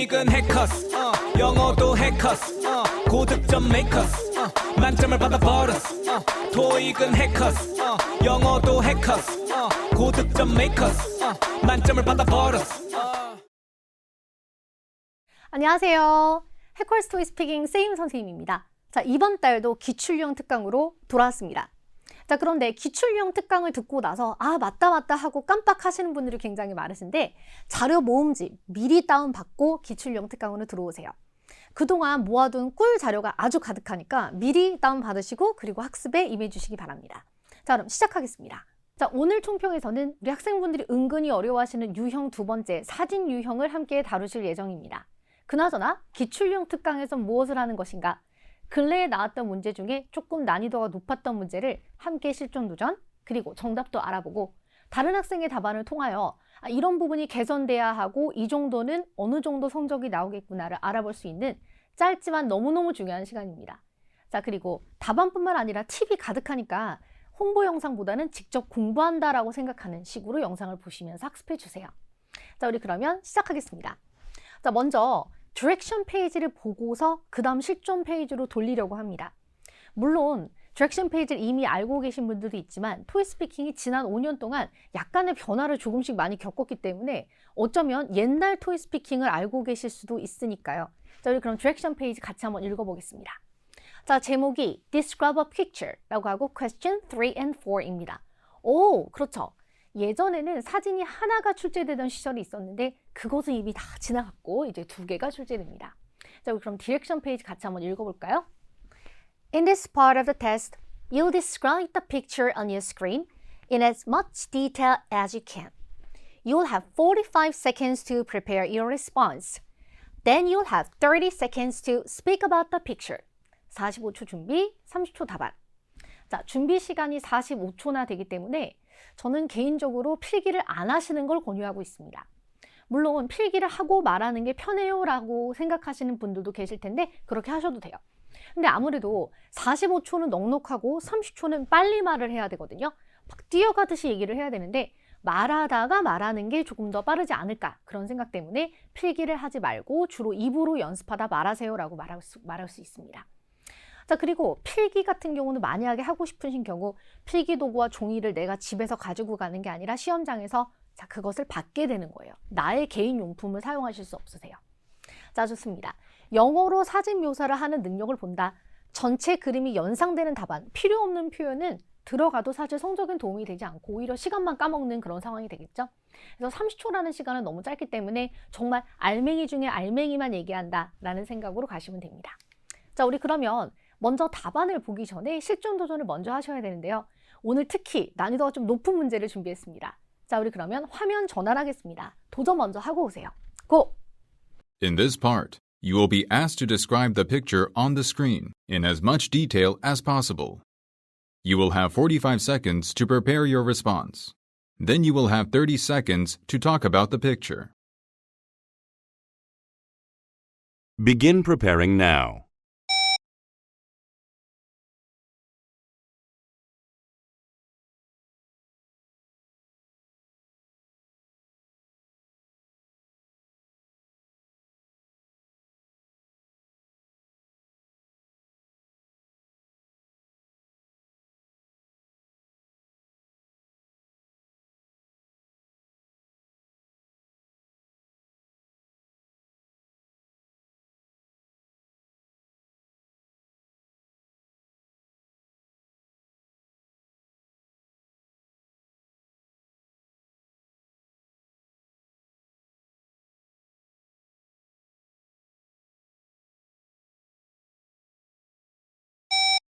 토익은 해커스 영어도 해커스 고득점 메이커스 만점을 받아버렸어 토익은 해커스 영어도 해커스 고득점 메이커스 만점을 받아버렸어 안녕하세요. 해커스 토이 스피킹 세임 선생님입니다. 자, 이번 달도 기출형 특강으로 돌아왔습니다. 자, 그런데 기출형 특강을 듣고 나서 맞다 하고 깜빡하시는 분들이 굉장히 많으신데 자료 모음집 미리 다운받고 기출형 특강으로 들어오세요. 그동안 모아둔 꿀 자료가 아주 가득하니까 미리 다운받으시고 그리고 학습에 임해주시기 바랍니다. 자, 그럼 시작하겠습니다. 자, 오늘 총평에서는 우리 학생분들이 은근히 어려워하시는 유형 두 번째 사진 유형을 함께 다루실 예정입니다. 그나저나 기출형 특강에서 무엇을 하는 것인가? 근래에 나왔던 문제 중에 조금 난이도가 높았던 문제를 함께 실전 도전, 그리고 정답도 알아보고 다른 학생의 답안을 통하여 이런 부분이 개선돼야 하고 이 정도는 어느 정도 성적이 나오겠구나를 알아볼 수 있는 짧지만 너무너무 중요한 시간입니다. 자, 그리고 답안뿐만 아니라 팁이 가득하니까 홍보 영상보다는 직접 공부한다라고 생각하는 식으로 영상을 보시면서 학습해 주세요. 자, 우리 그러면 시작하겠습니다. 자, 먼저 디렉션 페이지를 보고서 그 다음 실전 페이지로 돌리려고 합니다. 물론 디렉션 페이지를 이미 알고 계신 분들도 있지만 토익 스피킹이 지난 5년 동안 약간의 변화를 조금씩 많이 겪었기 때문에 어쩌면 옛날 토익 스피킹을 알고 계실 수도 있으니까요. 자, 우리 그럼 디렉션 페이지 같이 한번 읽어보겠습니다. 자, 제목이 Describe a picture 라고 하고 question 3 and 4입니다. 오, 그렇죠. 예전에는 사진이 하나가 출제되던 시절이 있었는데 그것은 이미 다 지나갔고 이제 2개가 출제됩니다. 자, 그럼 디렉션 페이지 같이 한번 읽어볼까요? In this part of the test, you'll describe the picture on your screen in as much detail as you can. You'll have 45 seconds to prepare your response. Then you'll have 30 seconds to speak about the picture. 45초 준비, 30초 답안. 자, 준비 시간이 45초나 되기 때문에 저는 개인적으로 필기를 안 하시는 걸 권유하고 있습니다. 물론 필기를 하고 말하는 게 편해요 라고 생각하시는 분들도 계실 텐데 그렇게 하셔도 돼요. 근데 아무래도 45초는 넉넉하고 30초는 빨리 말을 해야 되거든요. 막 뛰어가듯이 얘기를 해야 되는데 말하다가 말하는 게 조금 더 빠르지 않을까 그런 생각 때문에 필기를 하지 말고 주로 입으로 연습하다 말하세요 라고 말할 수 있습니다. 자, 그리고 필기 같은 경우는 만약에 하고 싶으신 경우 필기 도구와 종이를 내가 집에서 가지고 가는 게 아니라 시험장에서 그것을 받게 되는 거예요. 나의 개인 용품을 사용하실 수 없으세요. 자, 좋습니다. 영어로 사진 묘사를 하는 능력을 본다. 전체 그림이 연상되는 답안, 필요 없는 표현은 들어가도 사실 성적엔 도움이 되지 않고 오히려 시간만 까먹는 그런 상황이 되겠죠. 그래서 30초라는 시간은 너무 짧기 때문에 정말 알맹이 중에 알맹이만 얘기한다라는 생각으로 가시면 됩니다. 자, 우리 그러면 먼저 답안을 보기 전에 실전 도전을 먼저 하셔야 되는데요. 오늘 특히 난이도가 좀 높은 문제를 준비했습니다. 자, 우리 그러면 화면 전환하겠습니다. 도전 먼저 하고 오세요. 고! In this part, you will be asked to describe the picture on the screen in as much detail as possible. You will have 45 seconds to prepare your response. Then you will have 30 seconds to talk about the picture. Begin preparing now.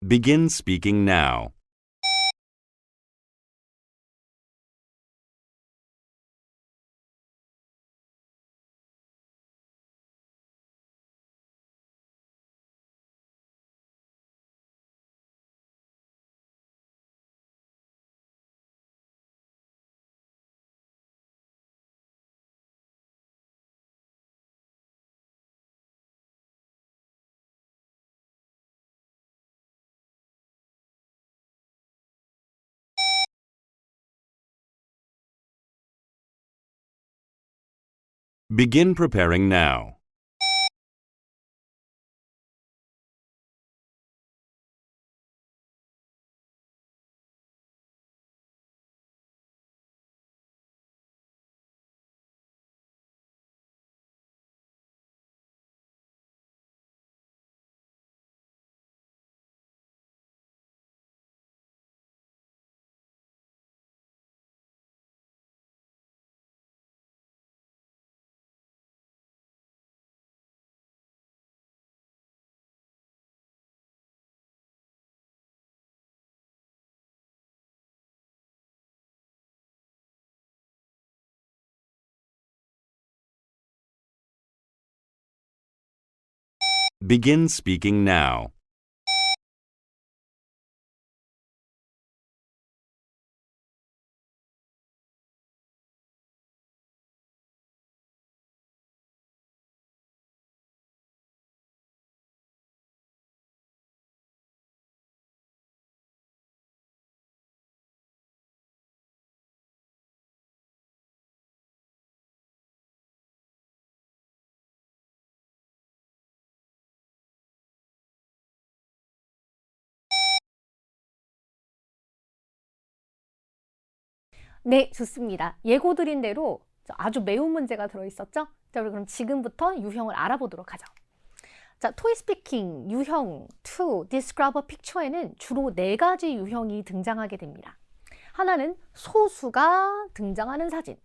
Begin speaking now. Begin preparing now. Begin speaking now. 네, 좋습니다. 예고 드린 대로 아주 매운 문제가 들어있었죠? 자, 우리 그럼 지금부터 유형을 알아보도록 하죠. 자, 토이 스피킹 유형 to describe a picture에는 주로 4가지 유형이 등장하게 됩니다. 하나는 소수가 등장하는 사진,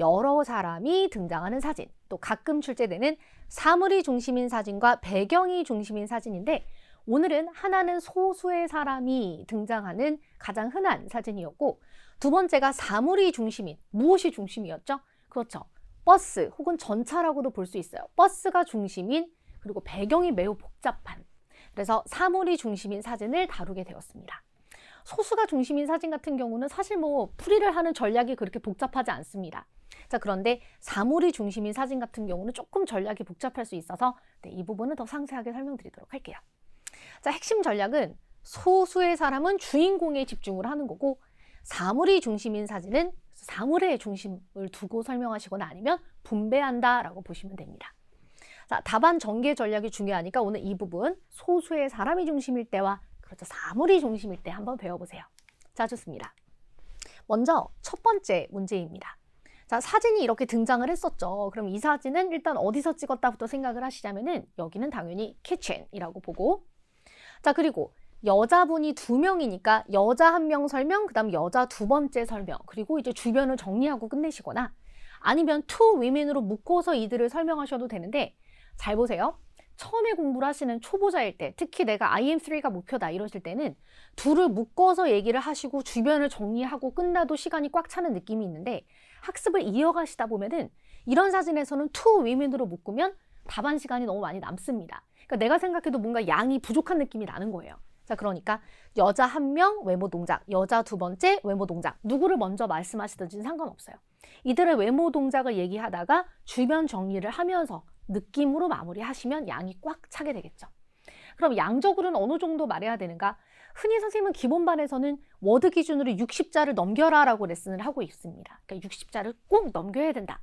여러 사람이 등장하는 사진, 또 가끔 출제되는 사물이 중심인 사진과 배경이 중심인 사진인데 오늘은 하나는 소수의 사람이 등장하는 가장 흔한 사진이었고 두 번째가 사물이 중심인, 무엇이 중심이었죠? 그렇죠. 버스 혹은 전차라고도 볼 수 있어요. 버스가 중심인 그리고 배경이 매우 복잡한 그래서 사물이 중심인 사진을 다루게 되었습니다. 소수가 중심인 사진 같은 경우는 사실 풀이를 하는 전략이 그렇게 복잡하지 않습니다. 자, 그런데 사물이 중심인 사진 같은 경우는 조금 전략이 복잡할 수 있어서 이 부분은 더 상세하게 설명드리도록 할게요. 자, 핵심 전략은 소수의 사람은 주인공에 집중을 하는 거고 사물이 중심인 사진은 사물의 중심을 두고 설명하시거나 아니면 분배한다라고 보시면 됩니다. 자, 답안 전개 전략이 중요하니까 오늘 이 부분 소수의 사람이 중심일 때와 그렇죠, 사물이 중심일 때 한번 배워보세요. 자, 좋습니다. 먼저 첫 번째 문제입니다. 자, 사진이 이렇게 등장을 했었죠. 그럼 이 사진은 일단 어디서 찍었다부터 생각을 하시자면은 여기는 당연히 kitchen이라고 보고 자, 그리고 여자분이 2명이니까 여자 1명 설명, 그 다음 여자 2번째 설명, 그리고 이제 주변을 정리하고 끝내시거나 아니면 two women으로 묶어서 이들을 설명하셔도 되는데 잘 보세요. 처음에 공부를 하시는 초보자일 때, 특히 내가 IM3가 목표다 이러실 때는 둘을 묶어서 얘기를 하시고 주변을 정리하고 끝나도 시간이 꽉 차는 느낌이 있는데 학습을 이어가시다 보면은 이런 사진에서는 two women으로 묶으면 답안 시간이 너무 많이 남습니다. 그러니까 내가 생각해도 뭔가 양이 부족한 느낌이 나는 거예요. 자, 그러니까 여자 1명 외모 동작, 여자 2번째 외모 동작, 누구를 먼저 말씀하시든지 상관없어요. 이들의 외모 동작을 얘기하다가 주변 정리를 하면서 느낌으로 마무리하시면 양이 꽉 차게 되겠죠. 그럼 양적으로는 어느 정도 말해야 되는가? 흔히 선생님은 기본반에서는 워드 기준으로 60자를 넘겨라 라고 레슨을 하고 있습니다. 그러니까 60자를 꼭 넘겨야 된다.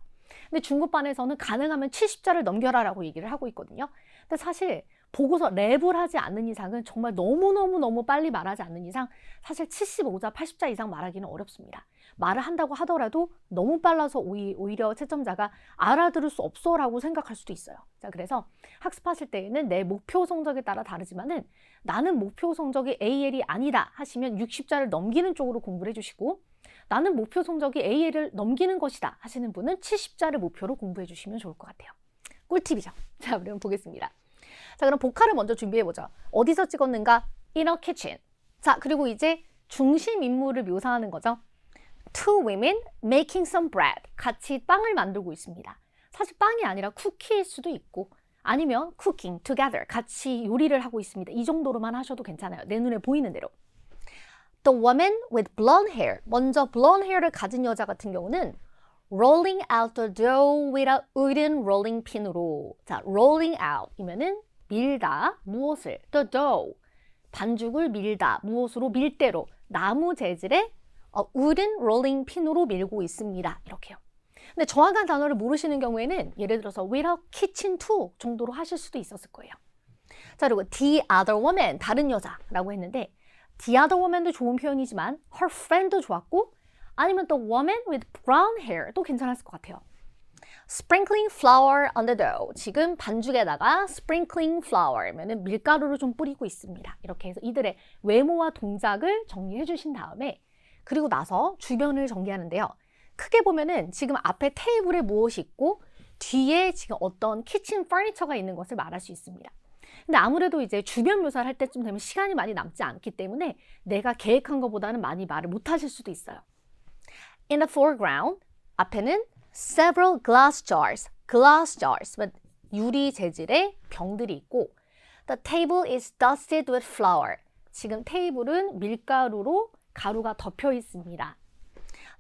근데 중급반에서는 가능하면 70자를 넘겨라 라고 얘기를 하고 있거든요. 근데 사실 보고서 랩을 하지 않는 이상은 정말 너무너무 빨리 말하지 않는 이상 사실 75자, 80자 이상 말하기는 어렵습니다. 말을 한다고 하더라도 너무 빨라서 오히려 채점자가 알아들을 수 없어 라고 생각할 수도 있어요. 자, 그래서 학습하실 때에는 내 목표 성적에 따라 다르지만은 나는 목표 성적이 AL이 아니다 하시면 60자를 넘기는 쪽으로 공부를 해주시고 나는 목표 성적이 AL을 넘기는 것이다 하시는 분은 70자를 목표로 공부해 주시면 좋을 것 같아요. 꿀팁이죠. 자, 그럼 보겠습니다. 자, 그럼 복화를 먼저 준비해보죠. 어디서 찍었는가? In a kitchen. 자, 그리고 이제 중심 인물을 묘사하는 거죠. Two women making some bread. 같이 빵을 만들고 있습니다. 사실 빵이 아니라 쿠키일 수도 있고 아니면 cooking together. 같이 요리를 하고 있습니다. 이 정도로만 하셔도 괜찮아요. 내 눈에 보이는 대로. The woman with blonde hair. 먼저 blonde hair를 가진 여자 같은 경우는 rolling out the dough with a wooden rolling pin으로. 자, rolling out 이면은 밀다, 무엇을? The dough. 반죽을 밀다, 무엇으로? 밀대로. 나무 재질의 wooden rolling pin으로 밀고 있습니다. 이렇게요. 근데 정확한 단어를 모르시는 경우에는 예를 들어서 with a kitchen tool 정도로 하실 수도 있었을 거예요. 자, 그리고 the other woman, 다른 여자라고 했는데 the other woman도 좋은 표현이지만 her friend도 좋았고 아니면 또 woman with brown hair도 괜찮았을 것 같아요. Sprinkling flour on the dough. 지금 반죽에다가 sprinkling flour면은 밀가루를 좀 뿌리고 있습니다. 이렇게 해서 이들의 외모와 동작을 정리해 주신 다음에 그리고 나서 주변을 정리하는데요. 크게 보면은 지금 앞에 테이블에 무엇이 있고 뒤에 지금 어떤 키친 퍼니처가 있는 것을 말할 수 있습니다. 근데 아무래도 이제 주변 묘사를 할 때쯤 되면 시간이 많이 남지 않기 때문에 내가 계획한 것보다는 많이 말을 못 하실 수도 있어요. In the foreground, 앞에는 several glass jars, 유리 재질의 병들이 있고 The table is dusted with flour. 지금 테이블은 밀가루로 가루가 덮여 있습니다.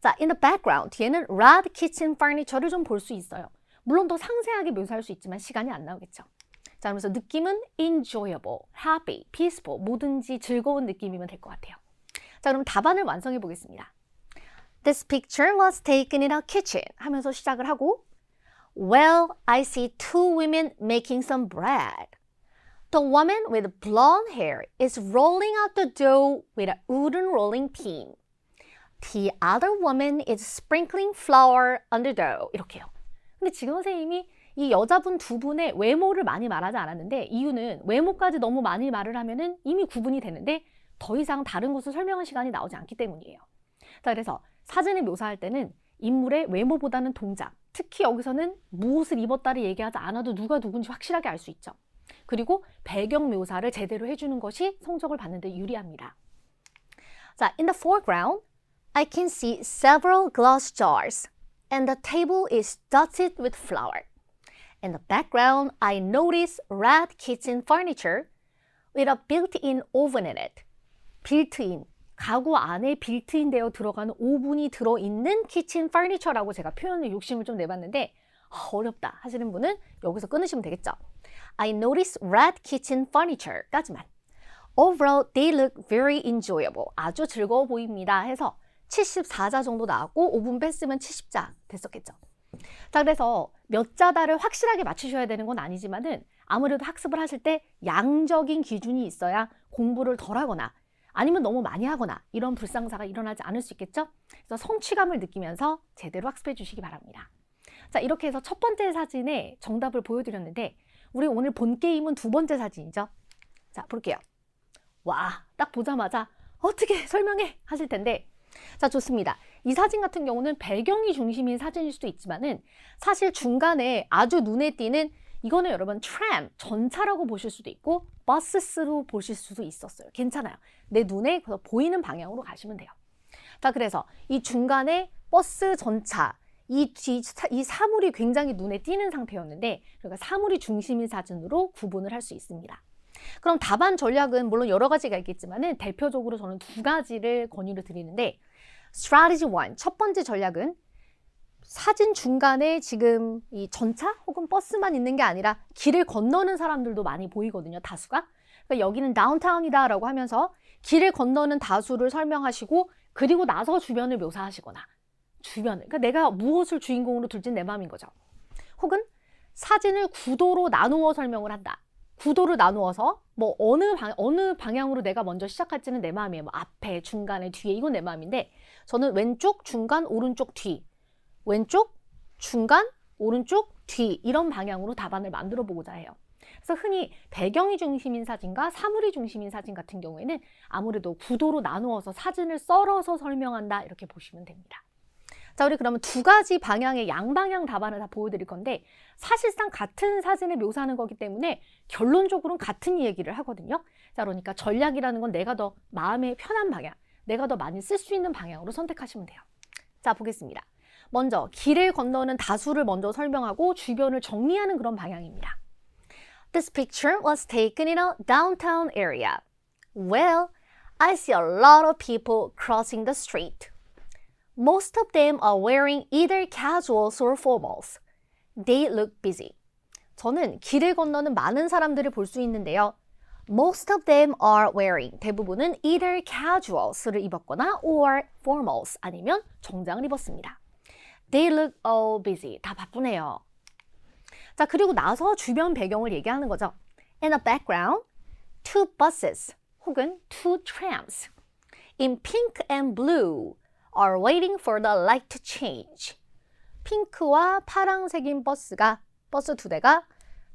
자, in the background, 뒤에는 red kitchen furniture를 좀 볼 수 있어요. 물론 더 상세하게 묘사할 수 있지만 시간이 안 나오겠죠. 자, 그러면서 느낌은 enjoyable, happy, peaceful, 뭐든지 즐거운 느낌이면 될 것 같아요. 자, 그럼 답안을 완성해 보겠습니다. This picture was taken in a kitchen 하면서 시작을 하고 Well, I see two women making some bread. The woman with blonde hair is rolling out the dough with a wooden rolling pin. The other woman is sprinkling flour on the dough. 이렇게요. 근데 지금 선생님이 이 여자분 두 분의 외모를 많이 말하지 않았는데 이유는 외모까지 너무 많이 말을 하면은 이미 구분이 되는데 더 이상 다른 것을 설명할 시간이 나오지 않기 때문이에요. 자, 그래서 사진을 묘사할 때는 인물의 외모보다는 동작, 특히 여기서는 무엇을 입었다를 얘기하지 않아도 누가 누군지 확실하게 알 수 있죠. 그리고 배경 묘사를 제대로 해주는 것이 성적을 받는 데 유리합니다. 자, in the foreground, I can see several glass jars and the table is dusted with flour. In the background, I notice red kitchen furniture with a built-in oven in it. built-in, 가구 안에 빌트인 되어 들어가는 오븐이 들어있는 키친 퍼니처라고 제가 표현을 욕심을 좀 내봤는데 어렵다 하시는 분은 여기서 끊으시면 되겠죠. I notice red kitchen furniture까지만. Overall, they look very enjoyable. 아주 즐거워 보입니다 해서 74자 정도 나왔고 5분 뺐으면 70자 됐었겠죠. 자, 그래서 몇 자다를 확실하게 맞추셔야 되는 건 아니지만은 아무래도 학습을 하실 때 양적인 기준이 있어야 공부를 덜 하거나 아니면 너무 많이 하거나 이런 불상사가 일어나지 않을 수 있겠죠? 그래서 성취감을 느끼면서 제대로 학습해 주시기 바랍니다. 자, 이렇게 해서 첫 번째 사진에 정답을 보여드렸는데 우리 오늘 본 게임은 두 번째 사진이죠. 자, 볼게요. 와, 딱 보자마자 어떻게 설명해 하실 텐데 자, 좋습니다. 이 사진 같은 경우는 배경이 중심인 사진일 수도 있지만은 사실 중간에 아주 눈에 띄는 이거는 여러분 트램, 전차라고 보실 수도 있고 버스로 보실 수도 있었어요. 괜찮아요. 내 눈에 보이는 방향으로 가시면 돼요. 자, 그래서 이 중간에 버스, 전차, 이 사물이 굉장히 눈에 띄는 상태였는데 그러니까 사물이 중심인 사진으로 구분을 할 수 있습니다. 그럼 답안 전략은 물론 여러 가지가 있겠지만은 대표적으로 저는 두 가지를 권유를 드리는데 Strategy 1, 첫 번째 전략은 사진 중간에 지금 이 전차 혹은 버스만 있는 게 아니라 길을 건너는 사람들도 많이 보이거든요, 다수가. 그러니까 여기는 다운타운이다 라고 하면서 길을 건너는 다수를 설명하시고 그리고 나서 주변을 묘사하시거나 주변을, 그러니까 내가 무엇을 주인공으로 둘지는 내 마음인 거죠. 혹은 사진을 구도로 나누어 설명을 한다. 구도를 나누어서 뭐 어느 방향으로 내가 먼저 시작할지는 내 마음이에요. 뭐 앞에, 중간에, 뒤에 이건 내 마음인데 저는 왼쪽, 중간, 오른쪽, 뒤 왼쪽, 중간, 오른쪽, 뒤 이런 방향으로 답안을 만들어 보고자 해요. 그래서 흔히 배경이 중심인 사진과 사물이 중심인 사진 같은 경우에는 아무래도 구도로 나누어서 사진을 썰어서 설명한다 이렇게 보시면 됩니다. 자, 우리 그러면 두 가지 방향의 양방향 답안을 다 보여드릴 건데 사실상 같은 사진을 묘사하는 거기 때문에 결론적으로는 같은 얘기를 하거든요. 자, 그러니까 전략이라는 건 내가 더 마음에 편한 방향, 내가 더 많이 쓸 수 있는 방향으로 선택하시면 돼요. 자, 보겠습니다. 먼저 길을 건너는 다수를 먼저 설명하고 주변을 정리하는 그런 방향입니다. This picture was taken in a downtown area. Well, I see a lot of people crossing the street. Most of them are wearing either casuals or formals. They look busy. 저는 길을 건너는 많은 사람들을 볼 수 있는데요. Most of them are wearing. 대부분은 either casuals를 입었거나 or formals 아니면 정장을 입었습니다. They look all busy. 다 바쁘네요. 자, 그리고 나서 주변 배경을 얘기하는 거죠. In the background, two buses 혹은 two trams in pink and blue are waiting for the light to change. 핑크와 파랑색인 버스 두 대가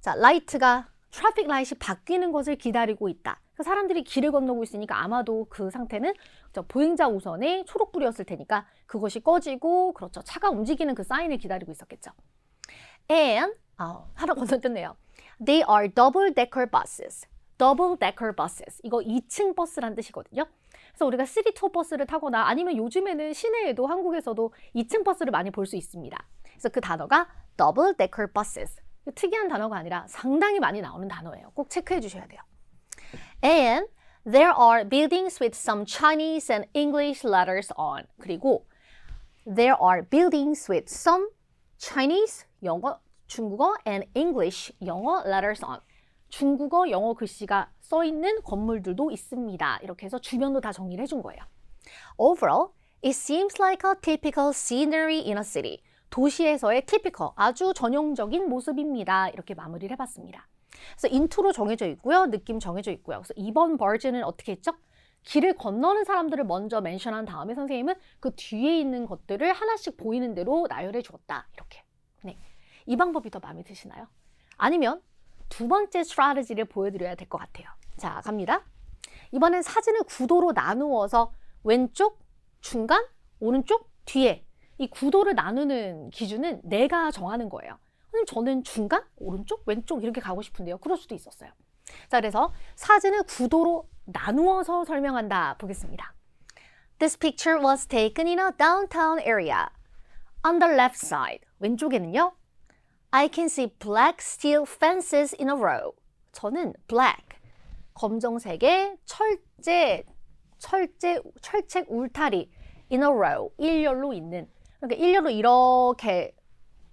자, 라이트가 트래픽 라이트이 바뀌는 것을 기다리고 있다. 사람들이 길을 건너고 있으니까 아마도 그 상태는 보행자 우선에 초록불이었을 테니까 그것이 꺼지고 그렇죠. 차가 움직이는 그 사인을 기다리고 있었겠죠. And 하나 건너뛰었네요. They are double-decker buses. double-decker buses. 이거 2층 버스란 뜻이거든요. 그래서 우리가 3-2 버스를 타거나 아니면 요즘에는 시내에도 한국에서도 2층 버스를 많이 볼 수 있습니다. 그래서 그 단어가 double-decker buses. 특이한 단어가 아니라 상당히 많이 나오는 단어예요. 꼭 체크해 주셔야 돼요. And there are buildings with some Chinese and English letters on. 그리고 there are buildings with some Chinese, 영어, 중국어 and English, 영어 letters on. 중국어, 영어 글씨가 써 있는 건물들도 있습니다. 이렇게 해서 주변도 다 정리를 해준 거예요. Overall, it seems like a typical scenery in a city. 도시에서의 typical, 아주 전형적인 모습입니다. 이렇게 마무리를 해봤습니다. 그래서 인트로 정해져 있고요. 느낌 정해져 있고요. 그래서 이번 버전은 어떻게 했죠? 길을 건너는 사람들을 먼저 멘션한 다음에 선생님은 그 뒤에 있는 것들을 하나씩 보이는 대로 나열해 주었다. 이렇게. 네. 이 방법이 더 마음에 드시나요? 아니면 두 번째 스트래티지를 보여드려야 될 것 같아요. 자, 갑니다. 이번엔 사진을 구도로 나누어서 왼쪽, 중간, 오른쪽, 뒤에 이 구도를 나누는 기준은 내가 정하는 거예요. 저는 중간, 오른쪽, 왼쪽 이렇게 가고 싶은데요. 그럴 수도 있었어요. 자, 그래서 사진을 구도로 나누어서 설명한다 보겠습니다. This picture was taken in a downtown area. On the left side, 왼쪽에는요. I can see black steel fences in a row. 저는 black, 검정색의 철책 울타리 in a row, 일렬로 있는, 그러니까 일렬로 이렇게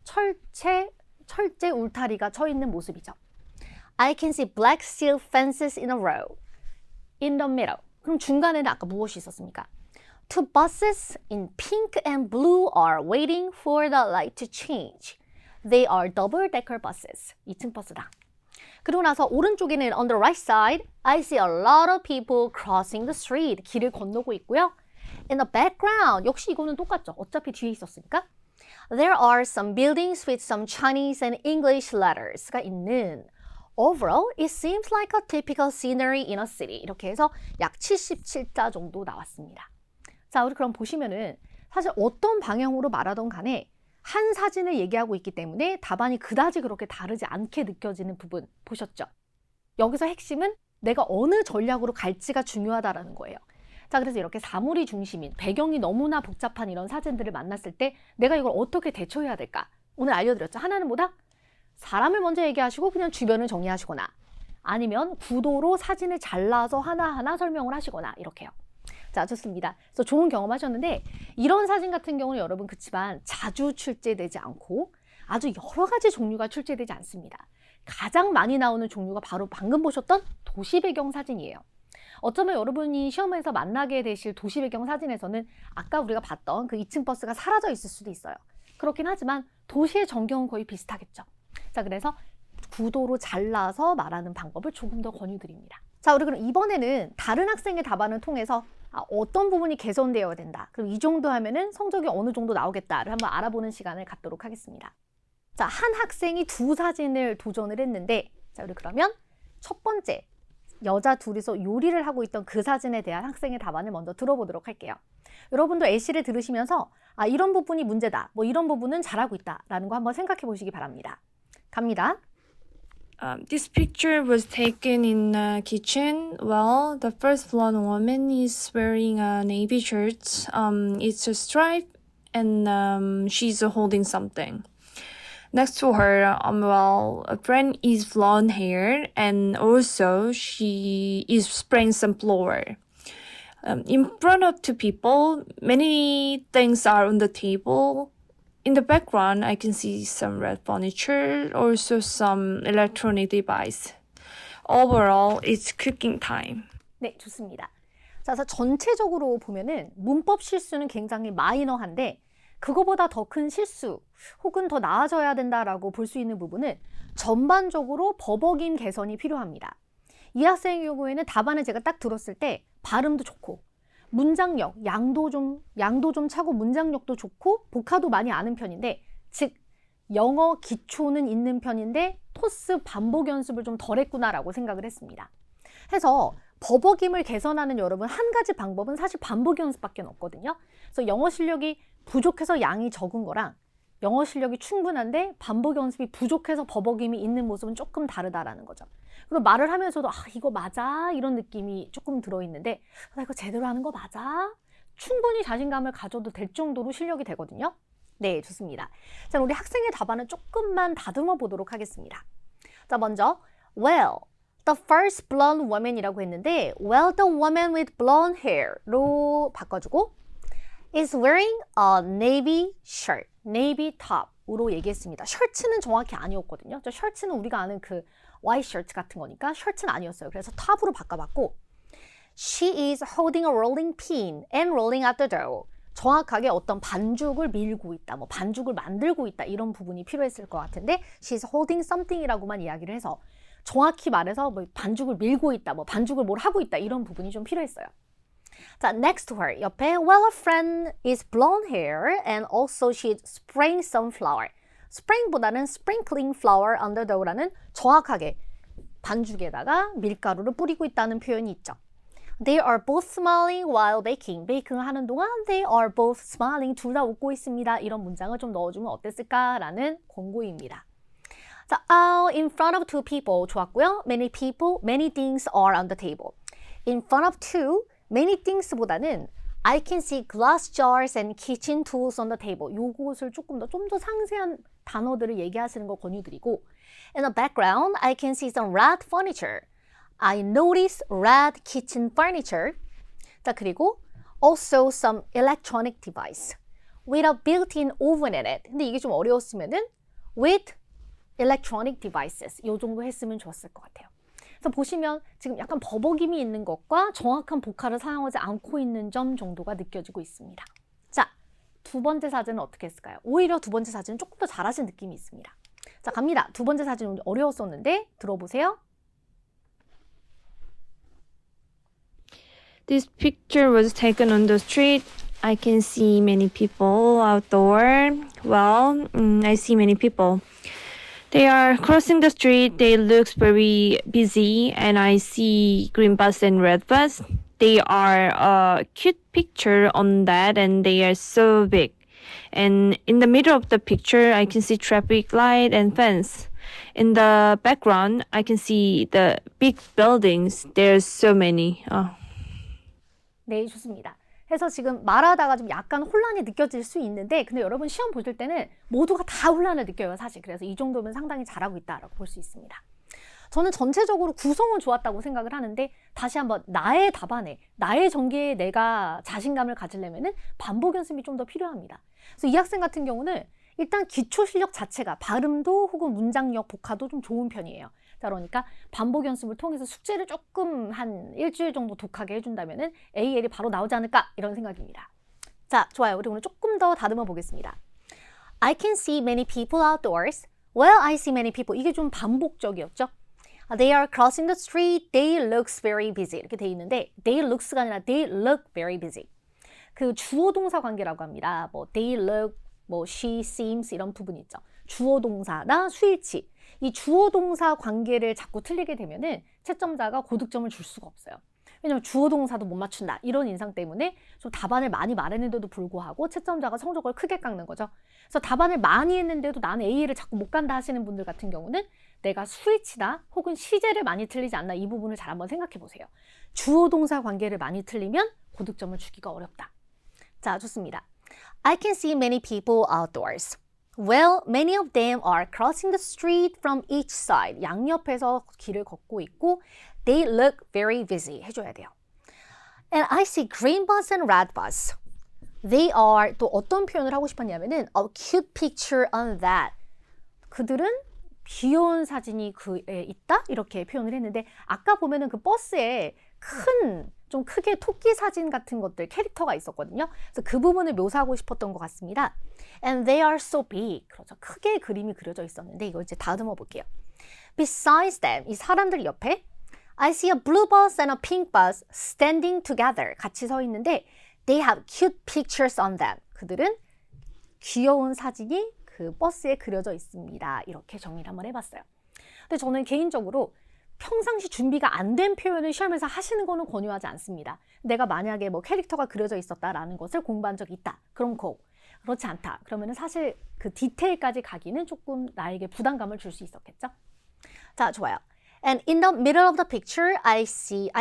철제 울타리가 쳐 있는 모습이죠. I can see black steel fences in a row. In the middle. 그럼 중간에는 아까 무엇이 있었습니까? Two buses in pink and blue are waiting for the light to change. They are double-decker buses. 2층 버스다. 그리고 나서 오른쪽에는 on the right side, I see a lot of people crossing the street. 길을 건너고 있고요. In the background, 역시 이거는 똑같죠. 어차피 뒤에 있었으니까. There are some buildings with some Chinese and English letters가 있는. Overall, it seems like a typical scenery in a city. 이렇게 해서 약 77자 정도 나왔습니다. 자, 우리 그럼 보시면은 사실 어떤 방향으로 말하던 간에 한 사진을 얘기하고 있기 때문에 답안이 그다지 그렇게 다르지 않게 느껴지는 부분 보셨죠? 여기서 핵심은 내가 어느 전략으로 갈지가 중요하다라는 거예요. 자, 그래서 이렇게 사물이 중심인, 배경이 너무나 복잡한 이런 사진들을 만났을 때 내가 이걸 어떻게 대처해야 될까? 오늘 알려드렸죠. 하나는 뭐다? 사람을 먼저 얘기하시고 그냥 주변을 정리하시거나 아니면 구도로 사진을 잘라서 하나하나 설명을 하시거나 이렇게요. 자, 좋습니다. 그래서 좋은 경험하셨는데 이런 사진 같은 경우는 여러분 그치만 자주 출제되지 않고 아주 여러 가지 종류가 출제되지 않습니다. 가장 많이 나오는 종류가 바로 방금 보셨던 도시 배경 사진이에요. 어쩌면 여러분이 시험에서 만나게 되실 도시 배경 사진에서는 아까 우리가 봤던 그 2층 버스가 사라져 있을 수도 있어요. 그렇긴 하지만 도시의 전경은 거의 비슷하겠죠. 자, 그래서 구도로 잘라서 말하는 방법을 조금 더 권유드립니다. 자, 우리 그럼 이번에는 다른 학생의 답안을 통해서 어떤 부분이 개선되어야 된다. 그럼 이 정도 하면은 성적이 어느 정도 나오겠다를 한번 알아보는 시간을 갖도록 하겠습니다. 자, 한 학생이 두 사진을 도전을 했는데, 자, 우리 그러면 첫 번째 여자 둘이서 요리를 하고 있던 그 사진에 대한 학생의 답안을 먼저 들어보도록 할게요. 여러분도 예시를 들으시면서 이런 부분이 문제다, 뭐 이런 부분은 잘하고 있다라는 거 한번 생각해 보시기 바랍니다. 갑니다. This picture was taken in a kitchen. Well, the first blonde woman is wearing a navy shirt. It's a stripe, and she's holding something. Next to her, well, a friend is blonde hair, and also she is spraying some flour. In front of two people, many things are on the table. In the background, I can see some red furniture, also some electronic device. Overall, it's cooking time. 네, 좋습니다. 자, 그래서 전체적으로 보면은 문법 실수는 굉장히 마이너한데 그거보다 더 큰 실수 혹은 더 나아져야 된다라고 볼 수 있는 부분은 전반적으로 버벅임 개선이 필요합니다. 이 학생의 경우에는 답안을 제가 딱 들었을 때 발음도 좋고 문장력, 양도 좀 차고 문장력도 좋고 복화도 많이 아는 편인데, 즉 영어 기초는 있는 편인데 토스 반복 연습을 좀 덜 했구나라고 생각을 했습니다. 해서 버벅임을 개선하는 여러분 한 가지 방법은 사실 반복 연습밖에 없거든요. 그래서 영어 실력이 부족해서 양이 적은 거랑 영어 실력이 충분한데 반복 연습이 부족해서 버벅임이 있는 모습은 조금 다르다라는 거죠. 그리고 말을 하면서도 이거 맞아? 이런 느낌이 조금 들어있는데 나 이거 제대로 하는 거 맞아? 충분히 자신감을 가져도 될 정도로 실력이 되거든요. 네, 좋습니다. 자, 우리 학생의 답안을 조금만 다듬어 보도록 하겠습니다. 자, 먼저 well, the first blonde woman이라고 했는데 well, the woman with blonde hair로 바꿔주고 is wearing a navy shirt, navy top으로 얘기했습니다. 셔츠는 정확히 아니었거든요. 저 셔츠는 우리가 아는 그 white shirt 같은 거니까 셔츠는 아니었어요. 그래서 top으로 바꿔봤고 she is holding a rolling pin and rolling out the dough. 정확하게 어떤 반죽을 밀고 있다, 뭐 반죽을 만들고 있다 이런 부분이 필요했을 것 같은데 she's holding something이라고만 이야기를 해서 정확히 말해서 뭐 반죽을 밀고 있다, 뭐 반죽을 뭘 하고 있다 이런 부분이 좀 필요했어요. 자, next word 옆에 well, a friend is blonde hair and also she's spraying some flour. spraying보다는 sprinkling flour on the dough라는 정확하게 반죽에다가 밀가루를 뿌리고 있다는 표현이 있죠. They are both smiling while baking. 베이킹을 하는 동안 they are both smiling. 둘 다 웃고 있습니다. 이런 문장을 좀 넣어주면 어땠을까라는 권고입니다. 자, out in front of two people 좋았고요. Many people, many things are on the table. In front of two, many things보다는 I can see glass jars and kitchen tools on the table. 요것을 좀 더 상세한 단어들을 얘기하시는 거 권유드리고 In the background, I can see some red furniture. I noticed red kitchen furniture. 자, 그리고 also some electronic device with a built-in oven in it. 근데 이게 좀 어려웠으면은 with electronic devices. 요 정도 했으면 좋았을 것 같아요. 그래서 보시면 지금 약간 버벅임이 있는 것과 정확한 복화를 사용하지 않고 있는 점 정도가 느껴지고 있습니다. 자, 두 번째 사진은 어떻게 했을까요? 오히려 두 번째 사진은 조금 더 잘하신 느낌이 있습니다. 자, 갑니다. 두 번째 사진은 어려웠었는데 들어보세요. This picture was taken on the street. I can see many people outdoor. Well, I see many people. They are crossing the street. They look very busy, and I see green bus and red bus. They are a cute picture on that, and they are so big. And in the middle of the picture, I can see traffic light and fence. In the background, I can see the big buildings. There's so many. 네, 좋습니다. 그래서 지금 말하다가 좀 약간 혼란이 느껴질 수 있는데 근데 여러분 시험 보실 때는 모두가 다 혼란을 느껴요, 사실. 그래서 이 정도면 상당히 잘하고 있다라고 볼 수 있습니다. 저는 전체적으로 구성은 좋았다고 생각을 하는데 다시 한번 나의 답안에, 나의 전개에 내가 자신감을 가지려면은 반복 연습이 좀 더 필요합니다. 그래서 이 학생 같은 경우는 일단 기초 실력 자체가 발음도 혹은 문장력, 복화도 좀 좋은 편이에요. 자, 그러니까 반복 연습을 통해서 숙제를 조금 한 일주일 정도 독하게 해준다면은 AL이 바로 나오지 않을까 이런 생각입니다. 자, 좋아요. 우리 오늘 조금 더 다듬어 보겠습니다. I can see many people outdoors. Well, I see many people. 이게 좀 반복적이었죠. They are crossing the street. They looks very busy. 이렇게 돼 있는데 they looks가 아니라 they look very busy. 그 주어 동사 관계라고 합니다. 뭐 they look, 뭐 she seems 이런 부분이 있죠. 주어 동사나 수일치. 이 주어 동사 관계를 자꾸 틀리게 되면은 채점자가 고득점을 줄 수가 없어요. 왜냐면 주어 동사도 못 맞춘다 이런 인상 때문에 좀 답안을 많이 말했는데도 불구하고 채점자가 성적을 크게 깎는 거죠. 그래서 답안을 많이 했는데도 나는 A를 자꾸 못 간다 하시는 분들 같은 경우는 내가 수일치나 혹은 시제를 많이 틀리지 않나 이 부분을 잘 한번 생각해 보세요. 주어 동사 관계를 많이 틀리면 고득점을 주기가 어렵다. 자, 좋습니다. I can see many people outdoors. Well, many of them are crossing the street from each side. 양옆에서 길을 걷고 있고 they look very busy. 해줘야 돼요. And I see green bus and red bus. They are 또 어떤 표현을 하고 싶었냐면은 a cute picture on that. 그들은 귀여운 사진이 그에 있다? 이렇게 표현을 했는데 아까 보면은 그 버스에 좀 크게 토끼 사진 같은 것들 캐릭터가 있었거든요. 그래서 그 부분을 묘사하고 싶었던 것 같습니다. And they are so big. 그렇죠. 크게 그림이 그려져 있었는데 이거 이제 다듬어 볼게요. Besides them, 이 사람들 옆에 I see a blue bus and a pink bus standing together. 같이 서 있는데 they have cute pictures on them. 그들은 귀여운 사진이 그 버스에 그려져 있습니다. 이렇게 정리를 한번 해봤어요. 근데 저는 개인적으로 평상시 준비가 안 된 표현을 시험에서 하시는 거는 권유하지 않습니다. 내가 만약에 뭐 캐릭터가 그려져 있었다라는 것을 공부한 적이 있다. 그럼 그렇지 않다. 그러면은 사실 그 디테일까지 가기는 조금 나에게 부담감을 줄 수 있었겠죠? 자, 좋아요. And in the middle of the picture, I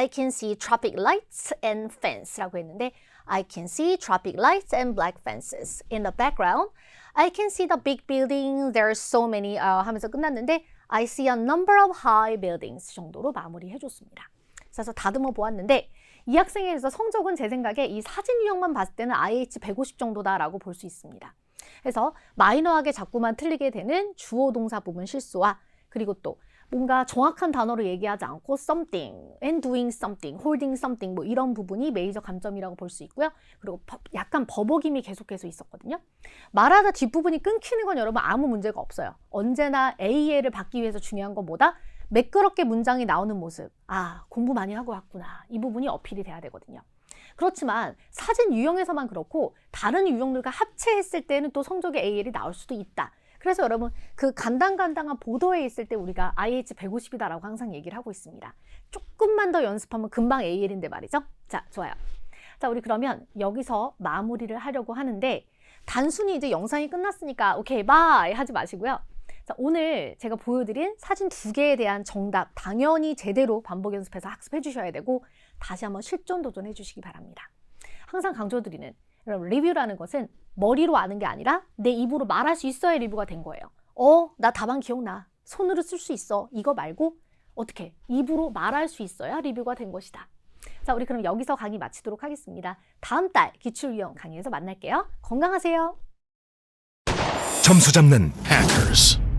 can see traffic lights and fence라고 했는데 I can see traffic lights and black fences. In the background, I can see the big buildings. There are so many 하면서 끝났는데 I see a number of high buildings 정도로 마무리해줬습니다. 그래서 다듬어 보았는데 이 학생에 대해서 성적은 제 생각에 이 사진 유형만 봤을 때는 IH 150 정도다라고 볼 수 있습니다. 그래서 마이너하게 자꾸만 틀리게 되는 주어 동사 부분 실수와 그리고 또 뭔가 정확한 단어로 얘기하지 않고 something and doing something, holding something 뭐 이런 부분이 메이저 감점이라고 볼 수 있고요. 그리고 약간 버벅임이 계속해서 있었거든요. 말하다 뒷부분이 끊기는 건 여러분 아무 문제가 없어요. 언제나 AE를 받기 위해서 중요한 건 뭐다? 매끄럽게 문장이 나오는 모습. 아, 공부 많이 하고 왔구나. 이 부분이 어필이 돼야 되거든요. 그렇지만 사진 유형에서만 그렇고 다른 유형들과 합체했을 때는 또 성적의 AL이 나올 수도 있다. 그래서 여러분 그 간당간당한 보도에 있을 때 우리가 IH 150이다라고 항상 얘기를 하고 있습니다. 조금만 더 연습하면 금방 AL인데 말이죠. 자, 좋아요. 자, 우리 그러면 여기서 마무리를 하려고 하는데 단순히 이제 영상이 끝났으니까 오케이 바이 하지 마시고요. 자, 오늘 제가 보여드린 사진 2개에 대한 정답 당연히 제대로 반복 연습해서 학습해 주셔야 되고 다시 한번 실전 도전해 주시기 바랍니다. 항상 강조드리는 여러분 리뷰라는 것은 머리로 아는 게 아니라 내 입으로 말할 수 있어야 리뷰가 된 거예요. 나 답안 기억나. 손으로 쓸 수 있어. 이거 말고 어떻게 입으로 말할 수 있어야 리뷰가 된 것이다. 자, 우리 그럼 여기서 강의 마치도록 하겠습니다. 다음 달 기출유형 강의에서 만날게요. 건강하세요. 점수 잡는 해커스.